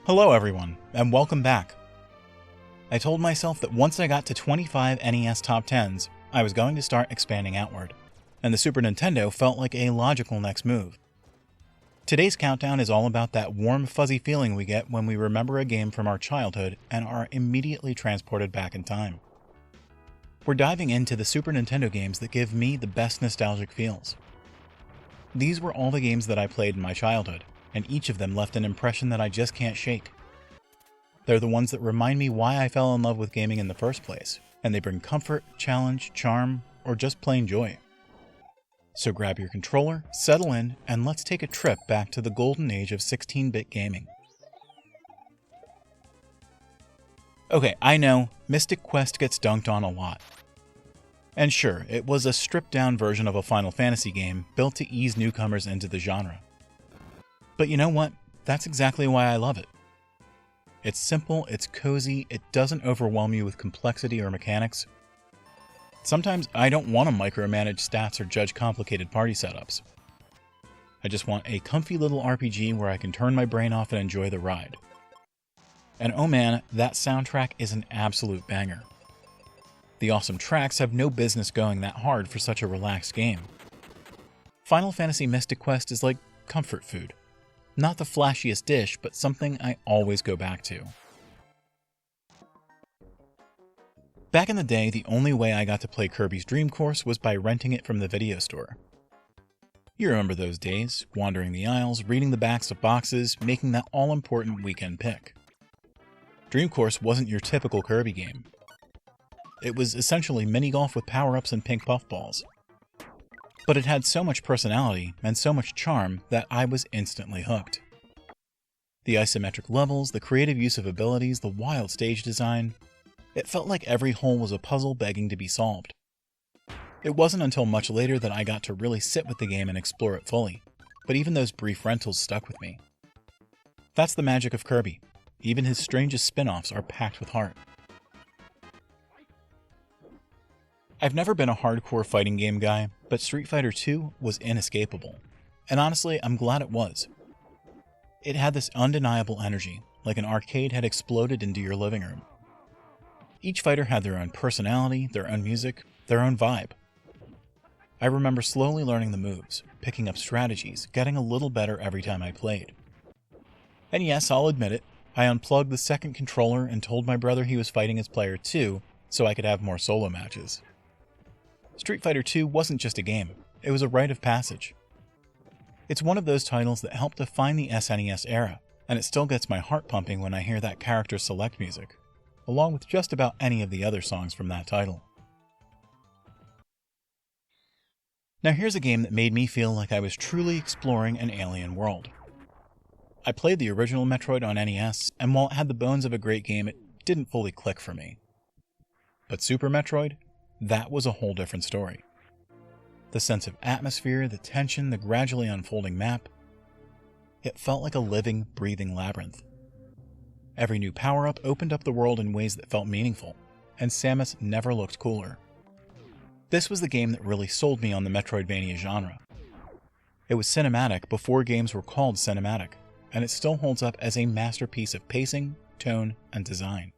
Hello everyone, and welcome back. I told myself that once I got to 25 NES Top 10s, I was going to start expanding outward, and the Super Nintendo felt like a logical next move. Today's countdown is all about that warm, fuzzy feeling we get when we remember a game from our childhood and are immediately transported back in time. We're diving into the Super Nintendo games that give me the best nostalgic feels. These were all the games that I played in my childhood, and each of them left an impression that I just can't shake. They're the ones that remind me why I fell in love with gaming in the first place, and they bring comfort, challenge, charm, or just plain joy. So grab your controller, settle in, and let's take a trip back to the golden age of 16-bit gaming. Okay, I know, Mystic Quest gets dunked on a lot. And sure, it was a stripped-down version of a Final Fantasy game built to ease newcomers into the genre. But you know what? That's exactly why I love it. It's simple, it's cozy, it doesn't overwhelm you with complexity or mechanics. Sometimes I don't want to micromanage stats or judge complicated party setups. I just want a comfy little RPG where I can turn my brain off and enjoy the ride. And oh man, that soundtrack is an absolute banger. The awesome tracks have no business going that hard for such a relaxed game. Final Fantasy Mystic Quest is like comfort food. Not the flashiest dish, but something I always go back to. Back in the day, the only way I got to play Kirby's Dream Course was by renting it from the video store. You remember those days, wandering the aisles, reading the backs of boxes, making that all-important weekend pick. Dream Course wasn't your typical Kirby game. It was essentially mini-golf with power-ups and pink puffballs. But it had so much personality and so much charm that I was instantly hooked. The isometric levels, the creative use of abilities, the wild stage design, it felt like every hole was a puzzle begging to be solved. It wasn't until much later that I got to really sit with the game and explore it fully, but even those brief rentals stuck with me. That's the magic of Kirby. Even his strangest spin-offs are packed with heart. I've never been a hardcore fighting game guy, but Street Fighter II was inescapable. And honestly, I'm glad it was. It had this undeniable energy, like an arcade had exploded into your living room. Each fighter had their own personality, their own music, their own vibe. I remember slowly learning the moves, picking up strategies, getting a little better every time I played. And yes, I'll admit it, I unplugged the second controller and told my brother he was fighting as player 2 so I could have more solo matches. Street Fighter II wasn't just a game, it was a rite of passage. It's one of those titles that helped define the SNES era, and it still gets my heart pumping when I hear that character select music, along with just about any of the other songs from that title. Now here's a game that made me feel like I was truly exploring an alien world. I played the original Metroid on NES, and while it had the bones of a great game, it didn't fully click for me. But Super Metroid? That was a whole different story. The sense of atmosphere, the tension, the gradually unfolding map. It felt like a living, breathing labyrinth. Every new power-up opened up the world in ways that felt meaningful, and Samus never looked cooler. This was the game that really sold me on the Metroidvania genre. It was cinematic before games were called cinematic, and it still holds up as a masterpiece of pacing, tone, and design.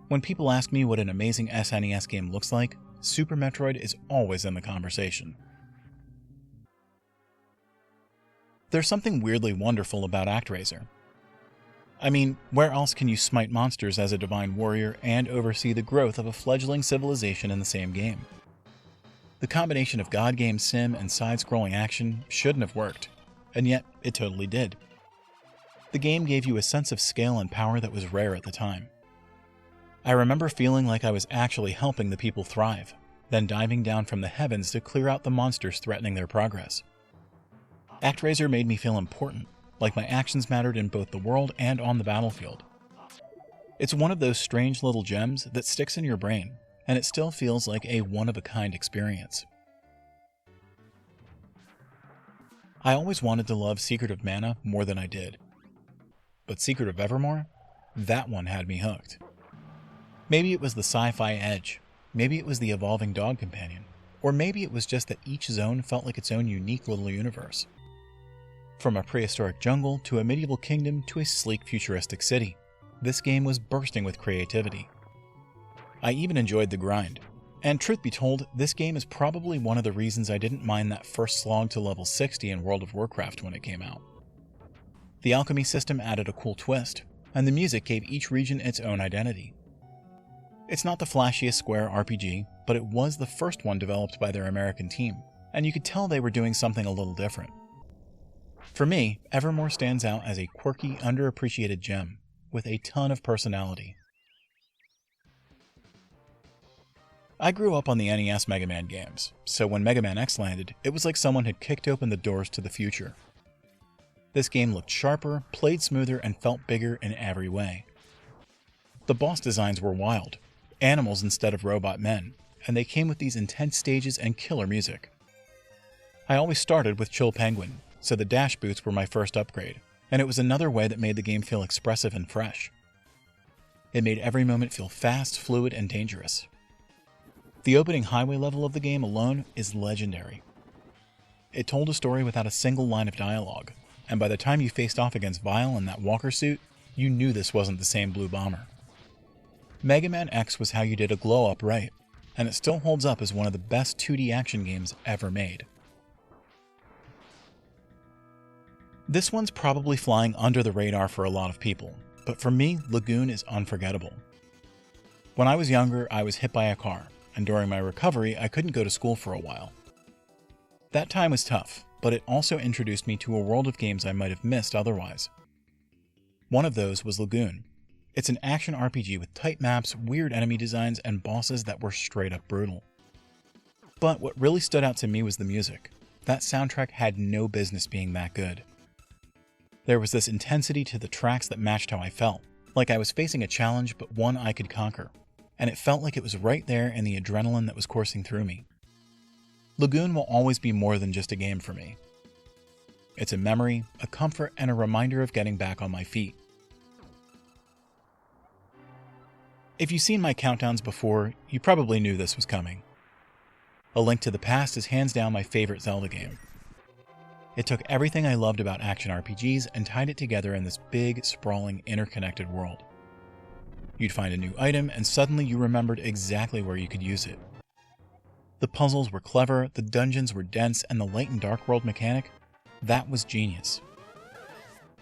When people ask me what an amazing SNES game looks like, Super Metroid is always in the conversation. There's something weirdly wonderful about ActRaiser. I mean, where else can you smite monsters as a divine warrior and oversee the growth of a fledgling civilization in the same game? The combination of God Game Sim and side-scrolling action shouldn't have worked, and yet it totally did. The game gave you a sense of scale and power that was rare at the time. I remember feeling like I was actually helping the people thrive, then diving down from the heavens to clear out the monsters threatening their progress. ActRaiser made me feel important, like my actions mattered in both the world and on the battlefield. It's one of those strange little gems that sticks in your brain, and it still feels like a one-of-a-kind experience. I always wanted to love Secret of Mana more than I did. But Secret of Evermore? That one had me hooked. Maybe it was the sci-fi edge, maybe it was the evolving dog companion, or maybe it was just that each zone felt like its own unique little universe. From a prehistoric jungle to a medieval kingdom to a sleek futuristic city, this game was bursting with creativity. I even enjoyed the grind, and truth be told, this game is probably one of the reasons I didn't mind that first slog to level 60 in World of Warcraft when it came out. The alchemy system added a cool twist, and the music gave each region its own identity. It's not the flashiest Square RPG, but it was the first one developed by their American team, and you could tell they were doing something a little different. For me, Evermore stands out as a quirky, underappreciated gem, with a ton of personality. I grew up on the NES Mega Man games, so when Mega Man X landed, it was like someone had kicked open the doors to the future. This game looked sharper, played smoother, and felt bigger in every way. The boss designs were wild, animals instead of robot men, and they came with these intense stages and killer music. I always started with Chill Penguin, so the dash boots were my first upgrade, and it was another way that made the game feel expressive and fresh. It made every moment feel fast, fluid, and dangerous. The opening highway level of the game alone is legendary. It told a story without a single line of dialogue, and by the time you faced off against Vile in that walker suit, you knew this wasn't the same Blue Bomber. Mega Man X was how you did a glow-up right, and it still holds up as one of the best 2D action games ever made. This one's probably flying under the radar for a lot of people, but for me, Lagoon is unforgettable. When I was younger, I was hit by a car, and during my recovery, I couldn't go to school for a while. That time was tough, but it also introduced me to a world of games I might have missed otherwise. One of those was Lagoon. It's an action RPG with tight maps, weird enemy designs, and bosses that were straight up brutal. But what really stood out to me was the music. That soundtrack had no business being that good. There was this intensity to the tracks that matched how I felt, like I was facing a challenge but one I could conquer, and it felt like it was right there in the adrenaline that was coursing through me. Lagoon will always be more than just a game for me. It's a memory, a comfort, and a reminder of getting back on my feet. If you've seen my countdowns before, you probably knew this was coming. A Link to the Past is hands down my favorite Zelda game. It took everything I loved about action RPGs and tied it together in this big, sprawling, interconnected world. You'd find a new item and suddenly you remembered exactly where you could use it. The puzzles were clever, the dungeons were dense, and the light and dark world mechanic, that was genius.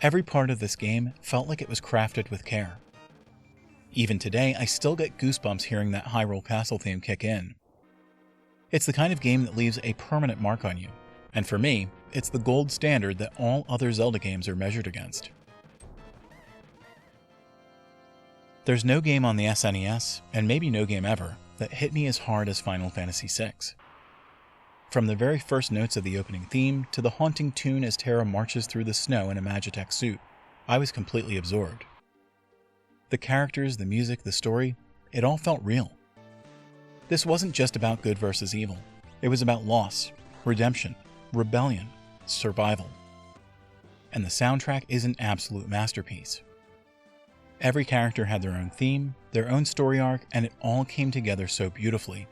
Every part of this game felt like it was crafted with care. Even today, I still get goosebumps hearing that Hyrule Castle theme kick in. It's the kind of game that leaves a permanent mark on you, and for me, it's the gold standard that all other Zelda games are measured against. There's no game on the SNES, and maybe no game ever, that hit me as hard as Final Fantasy VI. From the very first notes of the opening theme to the haunting tune as Terra marches through the snow in a Magitech suit, I was completely absorbed. The characters, the music, the story, it all felt real. This wasn't just about good versus evil. It was about loss, redemption, rebellion, survival. And the soundtrack is an absolute masterpiece. Every character had their own theme, their own story arc, and it all came together so beautifully.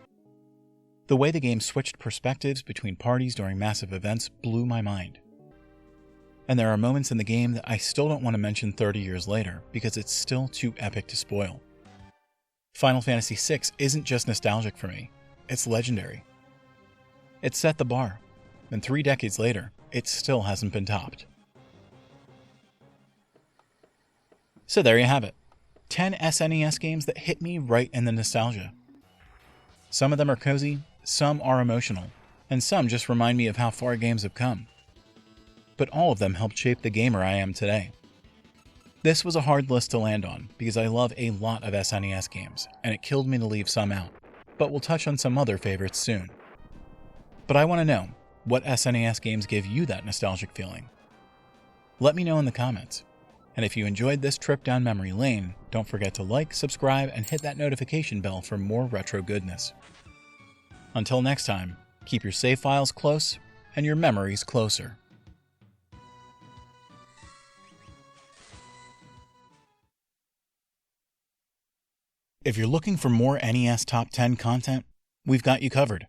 The way the game switched perspectives between parties during massive events blew my mind. And there are moments in the game that I still don't want to mention 30 years later because it's still too epic to spoil. Final Fantasy VI isn't just nostalgic for me, it's legendary. It set the bar, and 3 decades later, it still hasn't been topped. So there you have it, 10 SNES games that hit me right in the nostalgia. Some of them are cozy, some are emotional, and some just remind me of how far games have come. But all of them helped shape the gamer I am today. This was a hard list to land on because I love a lot of SNES games, and it killed me to leave some out, but we'll touch on some other favorites soon. But I want to know, what SNES games give you that nostalgic feeling? Let me know in the comments. And if you enjoyed this trip down memory lane, don't forget to like, subscribe, and hit that notification bell for more retro goodness. Until next time, keep your save files close and your memories closer. If you're looking for more NES Top 10 content, we've got you covered.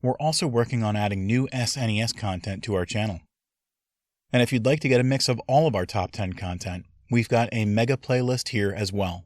We're also working on adding new SNES content to our channel. And if you'd like to get a mix of all of our top 10 content, we've got a mega playlist here as well.